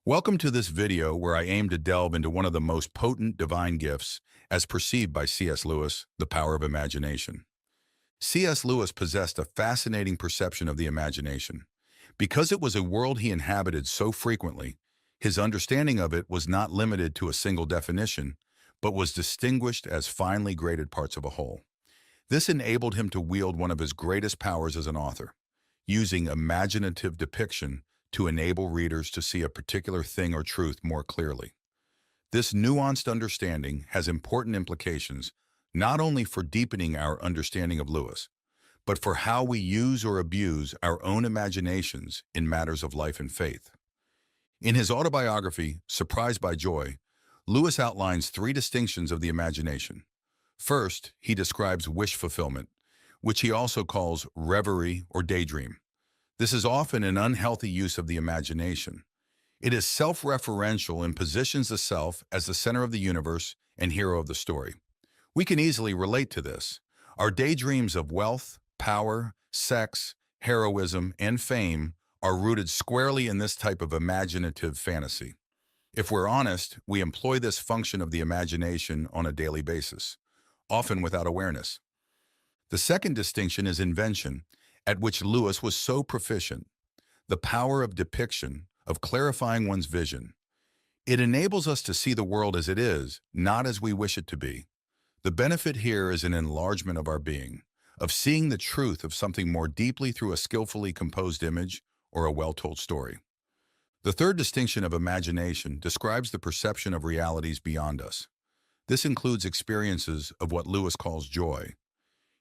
Welcome to this video where I aim to delve into one of the most potent divine gifts, as perceived by C.S. Lewis, the power of imagination. C.S. Lewis possessed a fascinating perception of the imagination. Because it was a world he inhabited so frequently, his understanding of it was not limited to a single definition, but was distinguished as finely graded parts of a whole. This enabled him to wield one of his greatest powers as an author, using imaginative depiction to enable readers to see a particular thing or truth more clearly. This nuanced understanding has important implications not only for deepening our understanding of Lewis, but for how we use or abuse our own imaginations in matters of life and faith. In his autobiography, Surprised by Joy, Lewis outlines three distinctions of the imagination. First, he describes wish fulfillment, which he also calls reverie or daydream. This is often an unhealthy use of the imagination. It is self-referential and positions the self as the center of the universe and hero of the story. We can easily relate to this. Our daydreams of wealth, power, sex, heroism, and fame are rooted squarely in this type of imaginative fantasy. If we're honest, we employ this function of the imagination on a daily basis, often without awareness. The second distinction is invention, at which Lewis was so proficient, the power of depiction, of clarifying one's vision. It enables us to see the world as it is, not as we wish it to be. The benefit here is an enlargement of our being, of seeing the truth of something more deeply through a skillfully composed image or a well-told story. The third distinction of imagination describes the perception of realities beyond us. This includes experiences of what Lewis calls joy.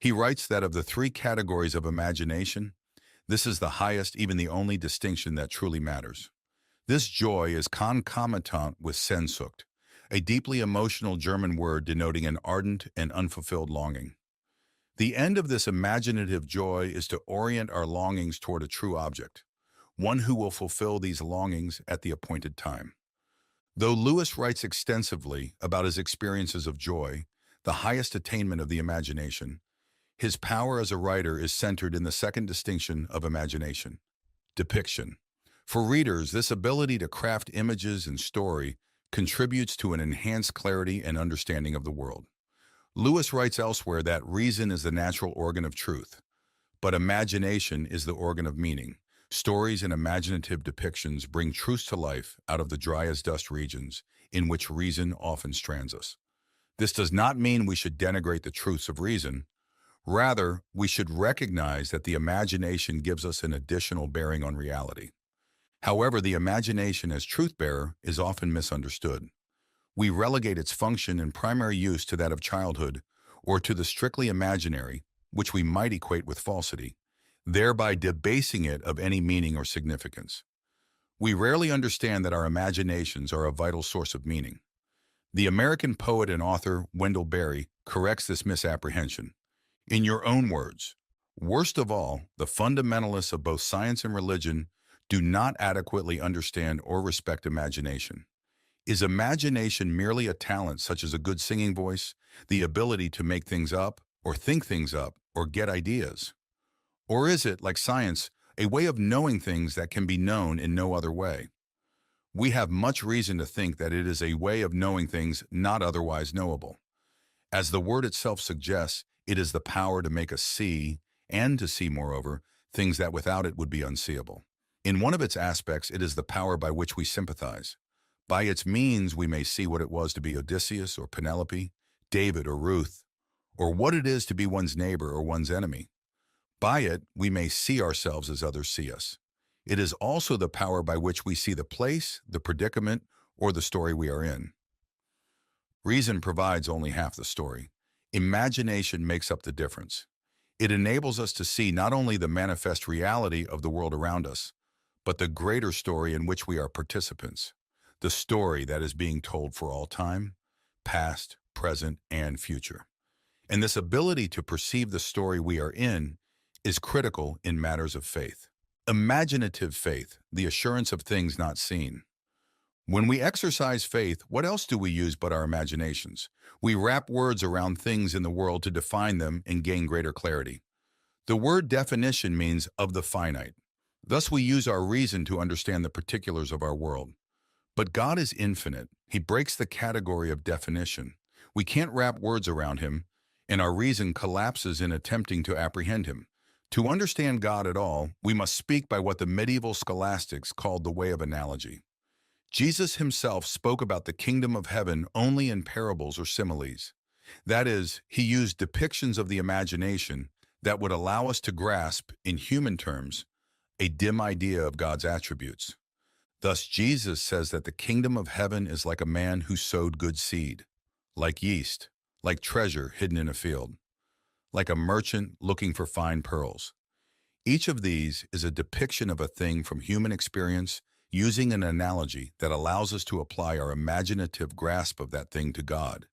He writes that of the three categories of imagination, this is the highest, even the only distinction that truly matters. This joy is concomitant with Sehnsucht, a deeply emotional German word denoting an ardent and unfulfilled longing. The end of this imaginative joy is to orient our longings toward a true object, one who will fulfill these longings at the appointed time. Though Lewis writes extensively about his experiences of joy, the highest attainment of the imagination, his power as a writer is centered in the second distinction of imagination, depiction. For readers, this ability to craft images and story contributes to an enhanced clarity and understanding of the world. Lewis writes elsewhere that reason is the natural organ of truth, but imagination is the organ of meaning. Stories and imaginative depictions bring truths to life out of the dry-as-dust regions in which reason often strands us. This does not mean we should denigrate the truths of reason. Rather, we should recognize that the imagination gives us an additional bearing on reality. However, the imagination as truth-bearer is often misunderstood. We relegate its function and primary use to that of childhood or to the strictly imaginary, which we might equate with falsity, thereby debasing it of any meaning or significance. We rarely understand that our imaginations are a vital source of meaning. The American poet and author Wendell Berry corrects this misapprehension. In your own words, worst of all, the fundamentalists of both science and religion do not adequately understand or respect imagination. Is imagination merely a talent such as a good singing voice, the ability to make things up, or think things up, or get ideas? Or is it, like science, a way of knowing things that can be known in no other way? We have much reason to think that it is a way of knowing things not otherwise knowable. As the word itself suggests, it is the power to make us see, and to see, moreover, things that without it would be unseeable. In one of its aspects, it is the power by which we sympathize. By its means, we may see what it was to be Odysseus or Penelope, David or Ruth, or what it is to be one's neighbor or one's enemy. By it, we may see ourselves as others see us. It is also the power by which we see the place, the predicament, or the story we are in. Reason provides only half the story. Imagination makes up the difference. It enables us to see not only the manifest reality of the world around us, but the greater story in which we are participants, the story that is being told for all time, past, present, and future. And this ability to perceive the story we are in is critical in matters of faith. Imaginative faith, the assurance of things not seen. When we exercise faith, what else do we use but our imaginations? We wrap words around things in the world to define them and gain greater clarity. The word definition means of the finite. Thus we use our reason to understand the particulars of our world. But God is infinite. He breaks the category of definition. We can't wrap words around him, and our reason collapses in attempting to apprehend him. To understand God at all, we must speak by what the medieval scholastics called the way of analogy. Jesus himself spoke about the kingdom of heaven only in parables or similes. That is, he used depictions of the imagination that would allow us to grasp, in human terms, a dim idea of God's attributes. Thus, Jesus says that the kingdom of heaven is like a man who sowed good seed, like yeast, like treasure hidden in a field, like a merchant looking for fine pearls. Each of these is a depiction of a thing from human experience using an analogy that allows us to apply our imaginative grasp of that thing to God.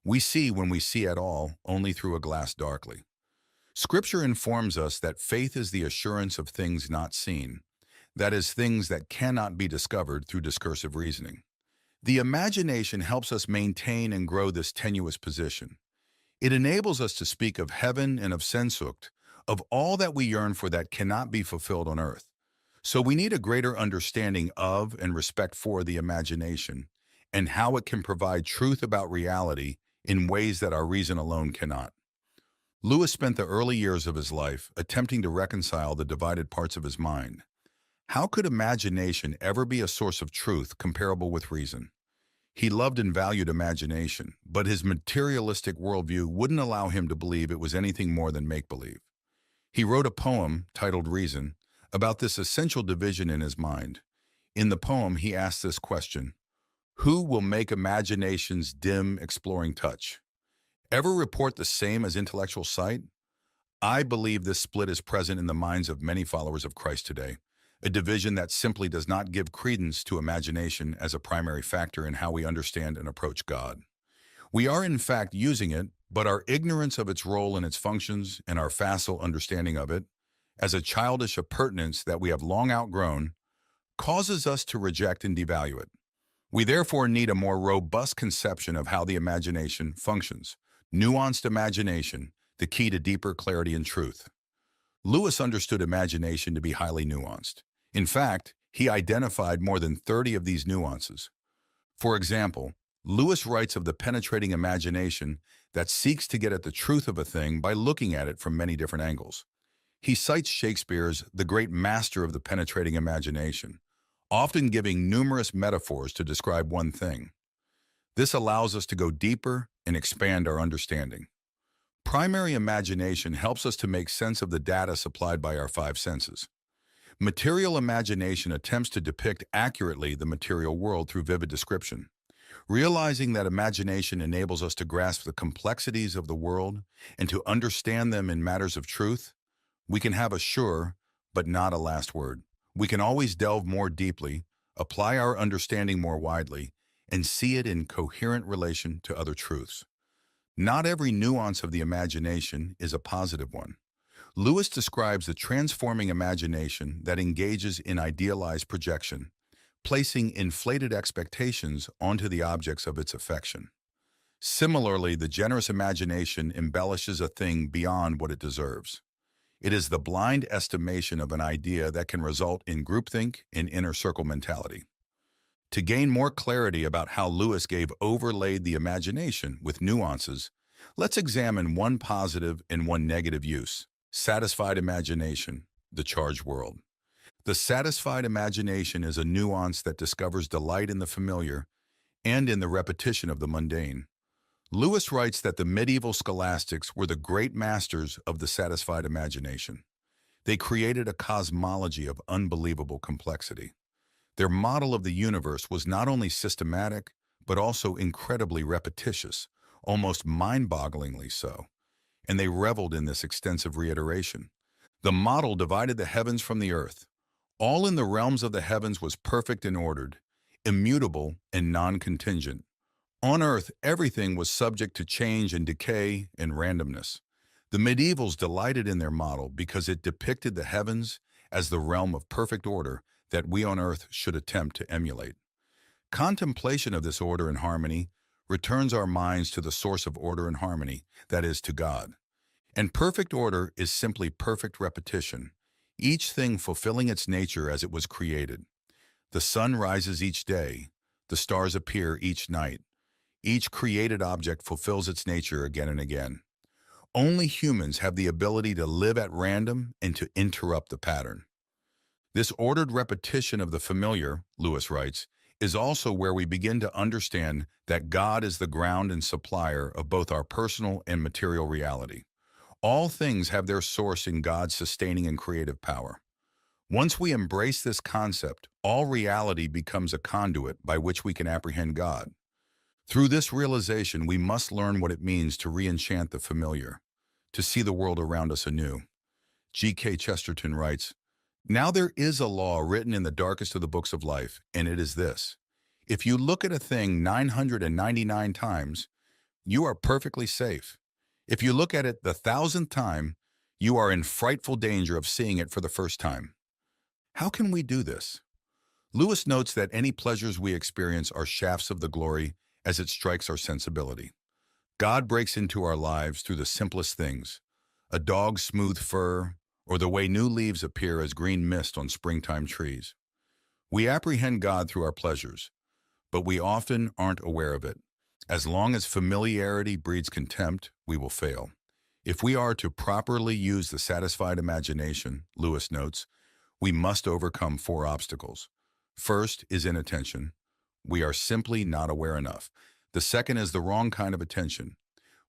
We see when we see at all only through a glass darkly. Scripture informs us that faith is the assurance of things not seen, that is, things that cannot be discovered through discursive reasoning. The imagination helps us maintain and grow this tenuous position. It enables us to speak of heaven and of Sehnsucht, of all that we yearn for that cannot be fulfilled on earth. So we need a greater understanding of and respect for the imagination and how it can provide truth about reality in ways that our reason alone cannot. Lewis spent the early years of his life attempting to reconcile the divided parts of his mind. How could imagination ever be a source of truth comparable with reason? He loved and valued imagination, but his materialistic worldview wouldn't allow him to believe it was anything more than make-believe. He wrote a poem, titled Reason, about this essential division in his mind. In the poem, he asks this question: who will make imagination's dim, exploring touch? Ever report the same as intellectual sight? I believe this split is present in the minds of many followers of Christ today, a division that simply does not give credence to imagination as a primary factor in how we understand and approach God. We are in fact using it, but our ignorance of its role and its functions and our facile understanding of it, as a childish appurtenance that we have long outgrown, causes us to reject and devalue it. We therefore need a more robust conception of how the imagination functions. Nuanced imagination, the key to deeper clarity and truth. Lewis understood imagination to be highly nuanced. In fact, he identified more than 30 of these nuances. For example, Lewis writes of the penetrating imagination that seeks to get at the truth of a thing by looking at it from many different angles. He cites Shakespeare's The Great Master of the Penetrating Imagination, often giving numerous metaphors to describe one thing. This allows us to go deeper and expand our understanding. Primary imagination helps us to make sense of the data supplied by our five senses. Material imagination attempts to depict accurately the material world through vivid description. Realizing that imagination enables us to grasp the complexities of the world and to understand them in matters of truth, we can have a sure, but not a last word. We can always delve more deeply, apply our understanding more widely, and see it in coherent relation to other truths. Not every nuance of the imagination is a positive one. Lewis describes the transforming imagination that engages in idealized projection, placing inflated expectations onto the objects of its affection. Similarly, the generous imagination embellishes a thing beyond what it deserves. It is the blind estimation of an idea that can result in groupthink and inner circle mentality. To gain more clarity about how Lewis gave overlaid the imagination with nuances, let's examine one positive and one negative use: satisfied imagination, the charged world. The satisfied imagination is a nuance that discovers delight in the familiar and in the repetition of the mundane. Lewis writes that the medieval scholastics were the great masters of the satisfied imagination. They created a cosmology of unbelievable complexity. Their model of the universe was not only systematic, but also incredibly repetitious, almost mind-bogglingly so, and they reveled in this extensive reiteration. The model divided the heavens from the earth. All in the realms of the heavens was perfect and ordered, immutable and non-contingent. On earth, everything was subject to change and decay and randomness. The medievals delighted in their model because it depicted the heavens as the realm of perfect order that we on earth should attempt to emulate. Contemplation of this order and harmony returns our minds to the source of order and harmony, that is, to God. And perfect order is simply perfect repetition, each thing fulfilling its nature as it was created. The sun rises each day, The stars appear each night. Each created object fulfills its nature again and again. Only humans have the ability to live at random and to interrupt the pattern. This ordered repetition of the familiar, Lewis writes, is also where we begin to understand that God is the ground and supplier of both our personal and material reality. All things have their source in God's sustaining and creative power. Once we embrace this concept, all reality becomes a conduit by which we can apprehend God. Through this realization, we must learn what it means to re-enchant the familiar, to see the world around us anew. G.K. Chesterton writes, "Now there is a law written in the darkest of the books of life, and it is this. If you look at a thing 999 times, you are perfectly safe. If you look at it the 1,000th time, you are in frightful danger of seeing it for the first time." How can we do this? Lewis notes that any pleasures we experience are shafts of the glory as it strikes our sensibility. God breaks into our lives through the simplest things, a dog's smooth fur, or the way new leaves appear as green mist on springtime trees. We apprehend God through our pleasures, but we often aren't aware of it. As long as familiarity breeds contempt, we will fail. If we are to properly use the satisfied imagination, Lewis notes, we must overcome 4 obstacles. First is inattention. We are simply not aware enough. The second is the wrong kind of attention.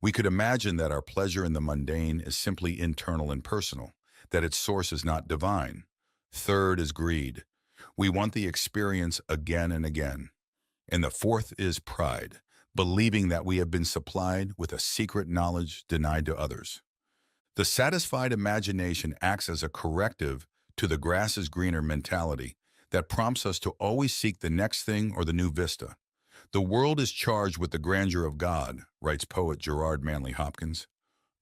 We could imagine that our pleasure in the mundane is simply internal and personal, that its source is not divine. Third is greed. We want the experience again and again. And the fourth is pride, believing that we have been supplied with a secret knowledge denied to others. The satisfied imagination acts as a corrective to the grass is greener mentality that prompts us to always seek the next thing or the new vista. The world is charged with the grandeur of God, writes poet j.r.r. Manley Hopkins.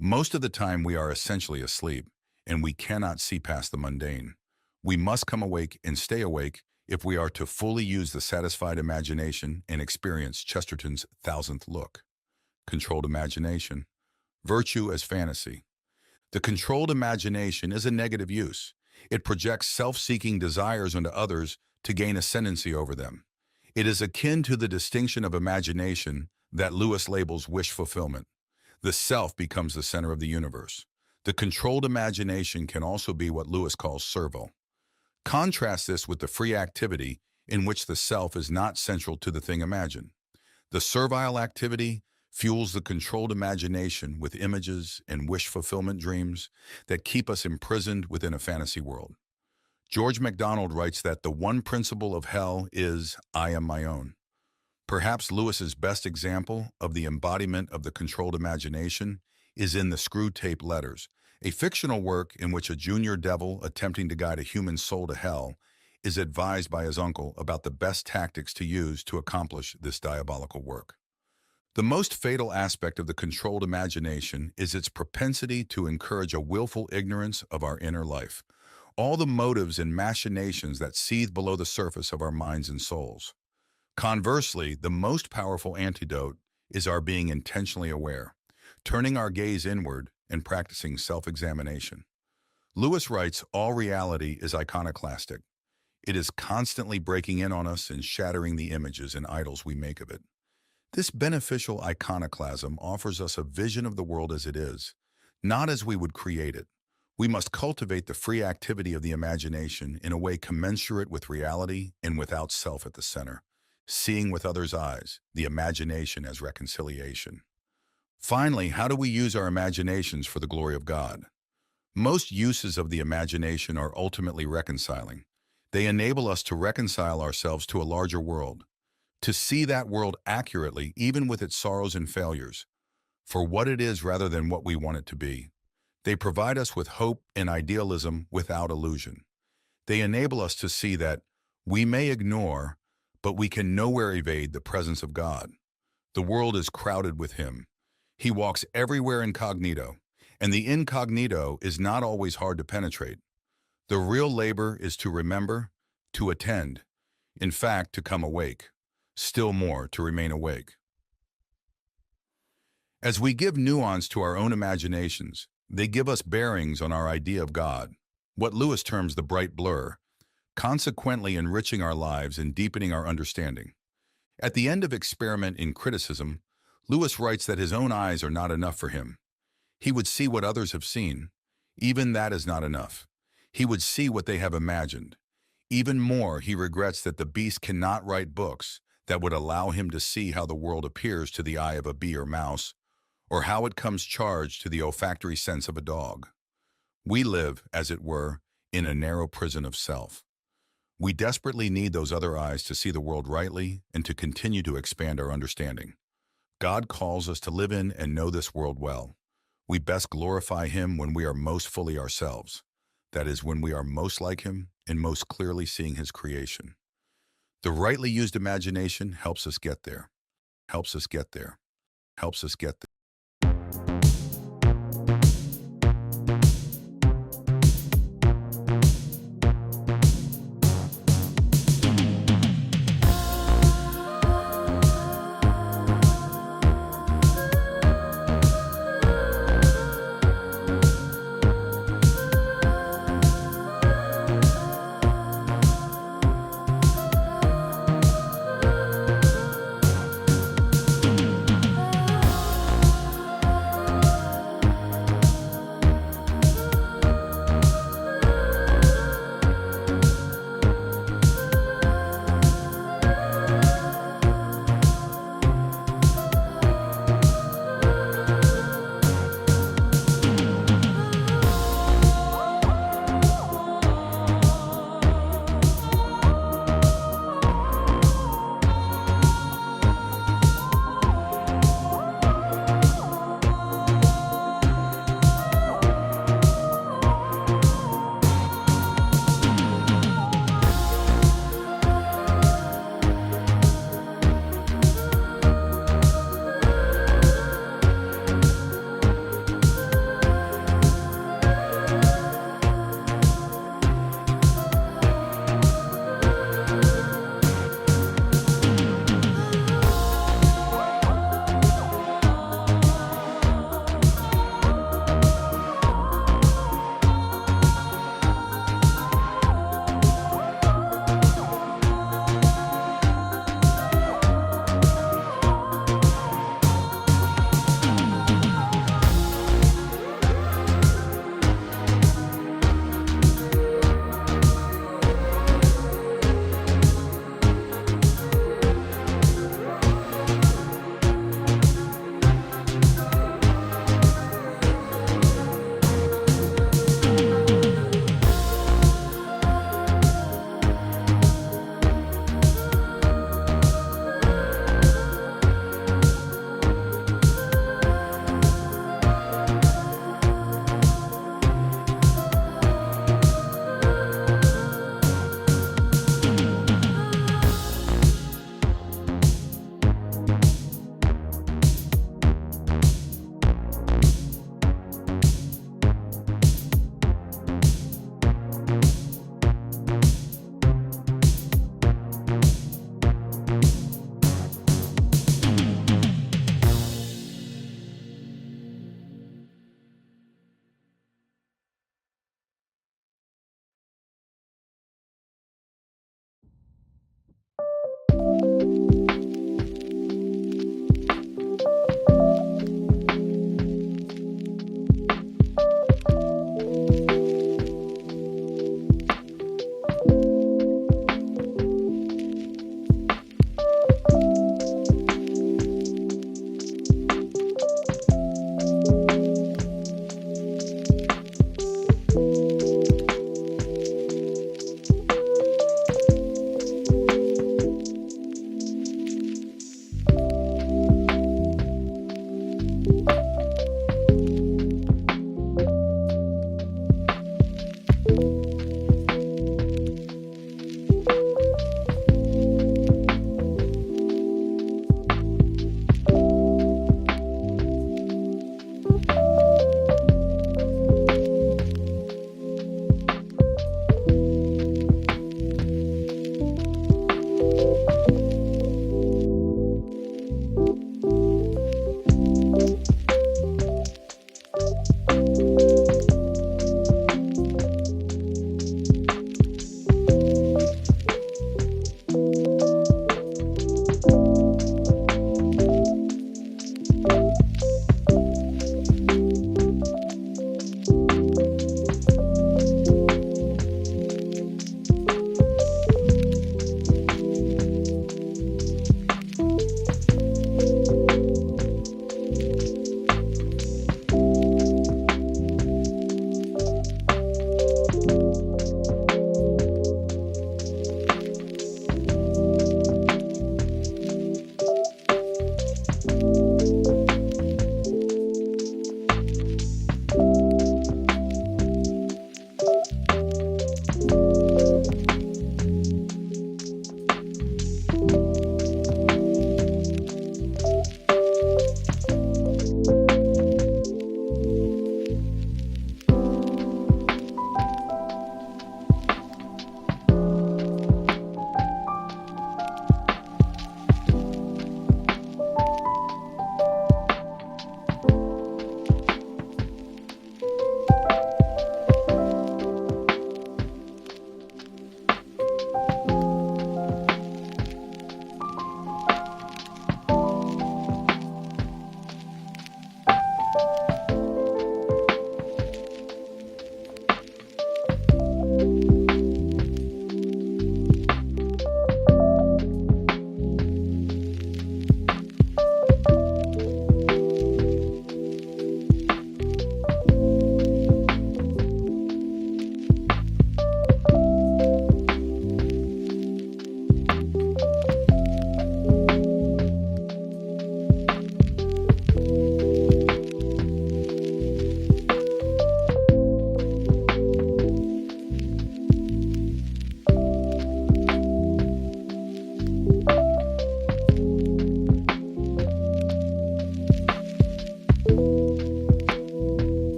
Most of the time we are essentially asleep, and we cannot see past the mundane. We must come awake and stay awake if we are to fully use the satisfied imagination and experience Chesterton's 1,000th look. Controlled imagination. Virtue as fantasy. The controlled imagination is a negative use. It projects self-seeking desires onto others to gain ascendancy over them. It is akin to the distinction of imagination that Lewis labels wish fulfillment. The self becomes the center of the universe. The controlled imagination can also be what Lewis calls servile. Contrast this with the free activity in which the self is not central to the thing imagined. The servile activity fuels the controlled imagination with images and wish fulfillment dreams that keep us imprisoned within a fantasy world. George MacDonald writes that the one principle of hell is, "I am my own." Perhaps Lewis's best example of the embodiment of the controlled imagination is in The Screw Tape Letters, a fictional work in which a junior devil attempting to guide a human soul to hell is advised by his uncle about the best tactics to use to accomplish this diabolical work. The most fatal aspect of the controlled imagination is its propensity to encourage a willful ignorance of our inner life, all the motives and machinations that seethe below the surface of our minds and souls. Conversely, the most powerful antidote is our being intentionally aware, turning our gaze inward and practicing self-examination. Lewis writes, all reality is iconoclastic. It is constantly breaking in on us and shattering the images and idols we make of it. This beneficial iconoclasm offers us a vision of the world as it is, not as we would create it. We must cultivate the free activity of the imagination in a way commensurate with reality and without self at the center, seeing with others' eyes, the imagination as reconciliation. Finally, how do we use our imaginations for the glory of God? Most uses of the imagination are ultimately reconciling. They enable us to reconcile ourselves to a larger world, to see that world accurately, even with its sorrows and failures, for what it is rather than what we want it to be. They provide us with hope and idealism without illusion. They enable us to see that we may ignore, but we can nowhere evade the presence of God. The world is crowded with Him. He walks everywhere incognito, and the incognito is not always hard to penetrate. The real labor is to remember, to attend, in fact, to come awake. Still more, to remain awake. As we give nuance to our own imaginations, they give us bearings on our idea of God, what Lewis terms the bright blur, consequently enriching our lives and deepening our understanding. At the end of Experiment in Criticism, Lewis writes that his own eyes are not enough for him. He would see what others have seen. Even that is not enough. He would see what they have imagined. Even more, he regrets that the beast cannot write books that would allow him to see how the world appears to the eye of a bee or mouse, or how it comes charged to the olfactory sense of a dog. We live, as it were, in a narrow prison of self. We desperately need those other eyes to see the world rightly and to continue to expand our understanding. God calls us to live in and know this world well. We best glorify Him when we are most fully ourselves. That is, when we are most like Him and most clearly seeing His creation. The rightly used imagination helps us get there, helps us get there, helps us get there.